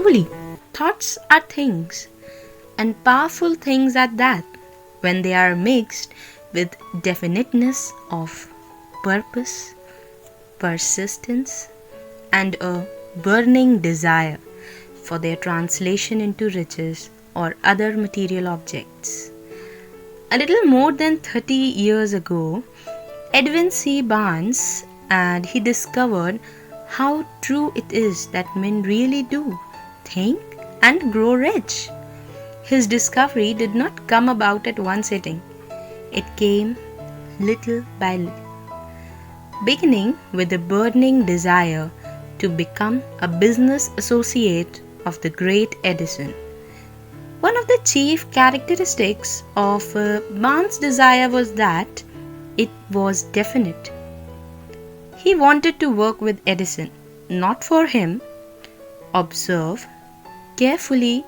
Truly, thoughts are things, and powerful things at that, when they are mixed with definiteness of purpose, persistence, and a burning desire for their translation into riches or other material objects. A little more than 30 years ago, Edwin C. Barnes and he discovered how true it is that men really do think and grow rich. His discovery did not come about at one sitting. It came little by little, beginning with a burning desire to become a business associate of the great Edison. One of the chief characteristics of Barnes' desire was that it was definite. He wanted to work with Edison, not for him. Observe carefully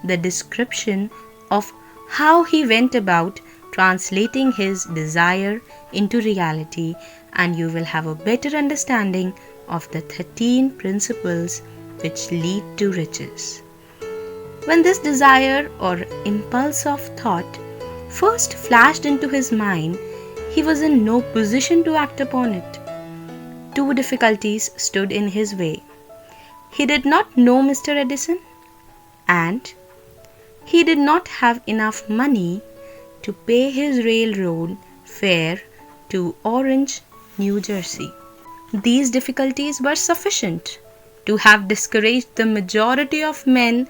the description of how he went about translating his desire into reality, and you will have a better understanding of the 13 principles which lead to riches. When this desire or impulse of thought first flashed into his mind, he was in no position to act upon it. Two difficulties stood in his way. He did not know Mr. Edison, and he did not have enough money to pay his railroad fare to Orange, New Jersey. These difficulties were sufficient to have discouraged the majority of men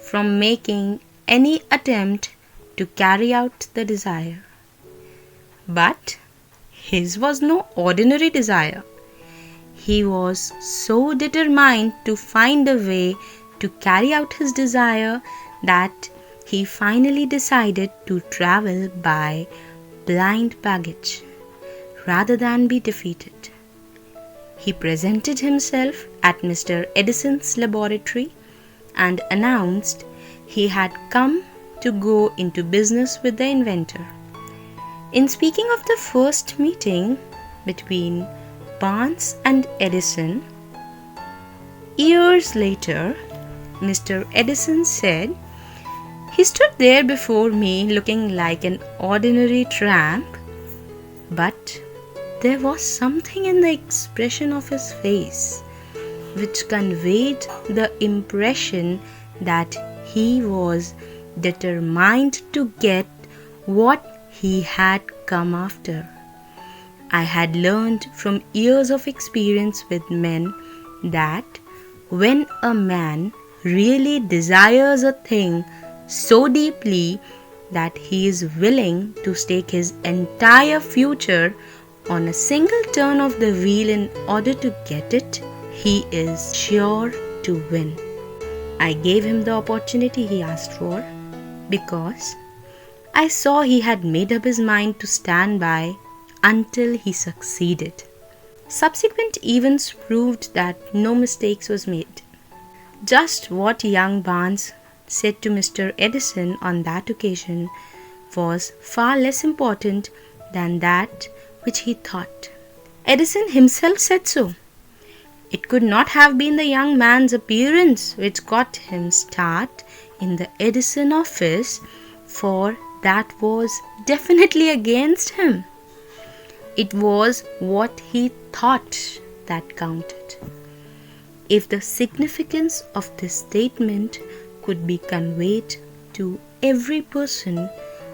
from making any attempt to carry out the desire. But his was no ordinary desire. He was so determined to find a way to carry out his desire that he finally decided to travel by blind baggage rather than be defeated. He presented himself at Mr. Edison's laboratory and announced he had come to go into business with the inventor. In speaking of the first meeting between Barnes and Edison, years later, Mr. Edison said, "He stood there before me looking like an ordinary tramp, but there was something in the expression of his face which conveyed the impression that he was determined to get what he had come after. I had learned from years of experience with men that when a man really desires a thing so deeply that he is willing to stake his entire future on a single turn of the wheel in order to get it, he is sure to win. I gave him the opportunity he asked for because I saw he had made up his mind to stand by until he succeeded." Subsequent events proved that no mistakes was made. Just what young Barnes said to Mr. Edison on that occasion was far less important than that which he thought. Edison himself said so. It could not have been the young man's appearance which got him start in the Edison office, for that was definitely against him. It was what he thought that counted. If the significance of this statement could be conveyed to every person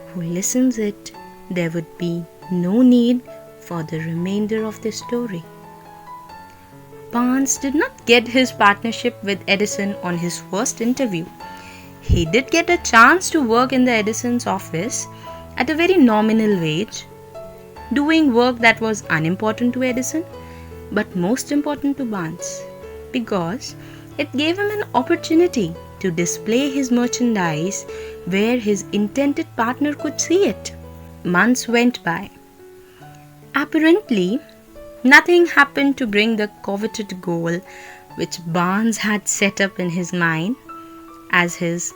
who listens it, there would be no need for the remainder of the story. Barnes did not get his partnership with Edison on his first interview. He did get a chance to work in the Edison's office at a very nominal wage, doing work that was unimportant to Edison but most important to Barnes, because it gave him an opportunity to display his merchandise where his intended partner could see it. Months went by. Apparently, nothing happened to bring the coveted goal which Barnes had set up in his mind as his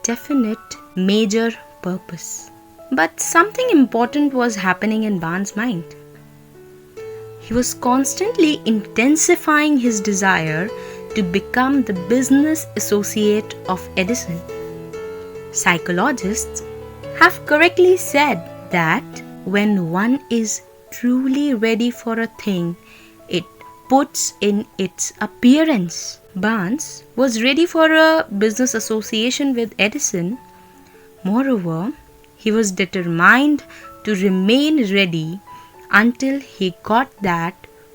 definite major purpose. But something important was happening in Barnes' mind. He was constantly intensifying his desire to become the business associate of Edison. Psychologists have correctly said that when one is truly ready for a thing, it puts in its appearance. Barnes was ready for a business association with Edison. Moreover, he was determined to remain ready until he got that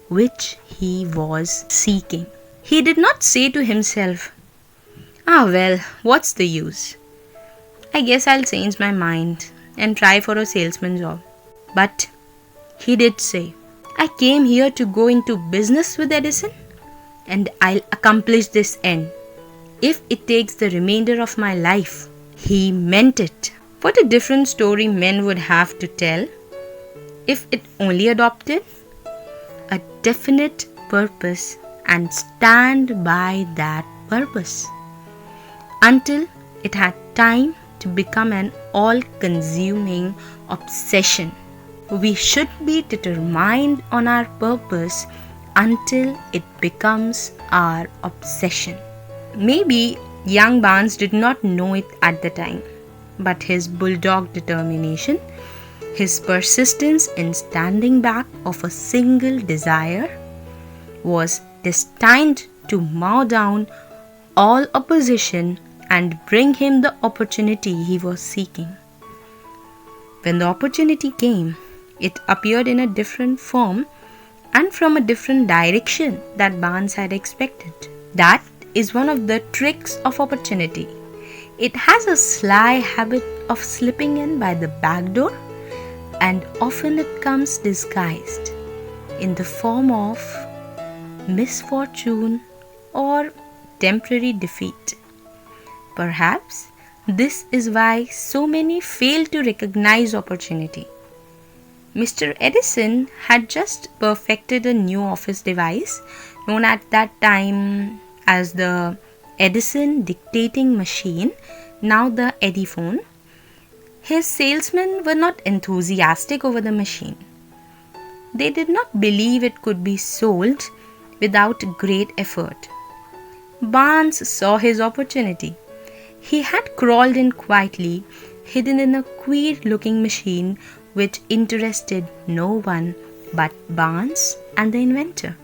which he was seeking. He did not say to himself, well, what's the use? I guess I'll change my mind and try for a salesman job. But he did say, I came here to go into business with Edison and I'll accomplish this end if it takes the remainder of my life. He meant it. What a different story men would have to tell if it only adopted a definite purpose and stand by that purpose until it had time to become an all-consuming obsession. We should be determined on our purpose until it becomes our obsession. Maybe young Barnes did not know it at the time, but his bulldog determination, his persistence in standing back of a single desire, was destined to mow down all opposition and bring him the opportunity he was seeking. When the opportunity came, it appeared in a different form and from a different direction that Barnes had expected. That is one of the tricks of opportunity. It has a sly habit of slipping in by the back door, and often it comes disguised in the form of misfortune or temporary defeat. Perhaps this is why so many fail to recognize opportunity. Mr. Edison had just perfected a new office device known at that time as the Edison dictating machine, now the Ediphone. His salesmen were not enthusiastic over the machine. They did not believe it could be sold without great effort. Barnes saw his opportunity. He had crawled in quietly, hidden in a queer-looking machine which interested no one but Barnes and the inventor.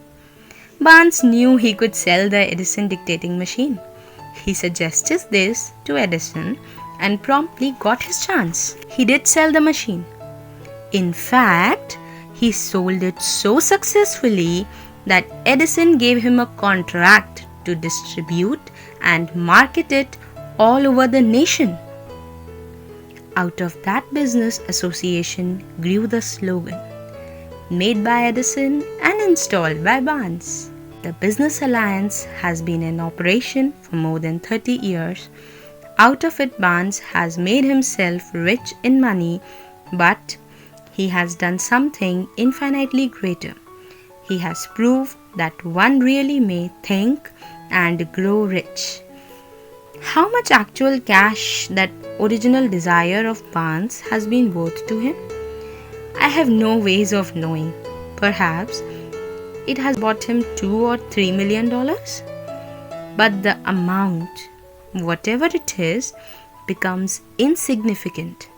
Barnes knew he could sell the Edison dictating machine. He suggested this to Edison and promptly got his chance. He did sell the machine. In fact, he sold it so successfully that Edison gave him a contract to distribute and market it all over the nation. Out of that business association grew the slogan, made by Edison and installed by Barnes. The business alliance has been in operation for more than 30 years. Out of it, Barnes has made himself rich in money, but he has done something infinitely greater. He has proved that one really may think and grow rich. How much actual cash that original desire of Barnes has been worth to him? I have no ways of knowing. Perhaps it has bought him $2 or $3 million. But the amount, whatever it is, becomes insignificant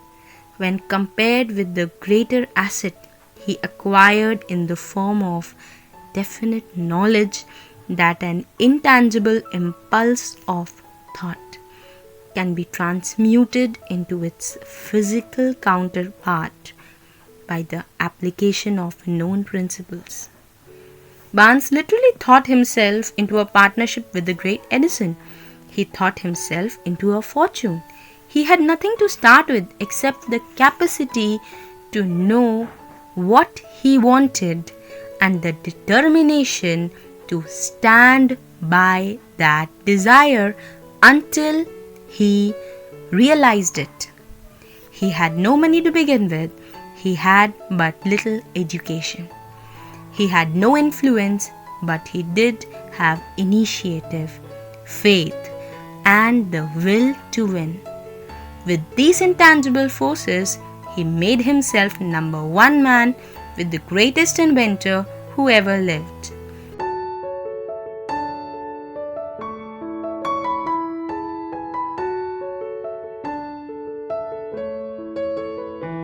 when compared with the greater asset he acquired in the form of definite knowledge that an intangible impulse of thought can be transmuted into its physical counterpart by the application of known principles. Barnes literally thought himself into a partnership with the great Edison. He thought himself into a fortune. He had nothing to start with except the capacity to know what he wanted and the determination to stand by that desire until he realized it. He had no money to begin with. He had but little education. He had no influence, but he did have initiative, faith, and the will to win. With these intangible forces, he made himself number one man with the greatest inventor who ever lived.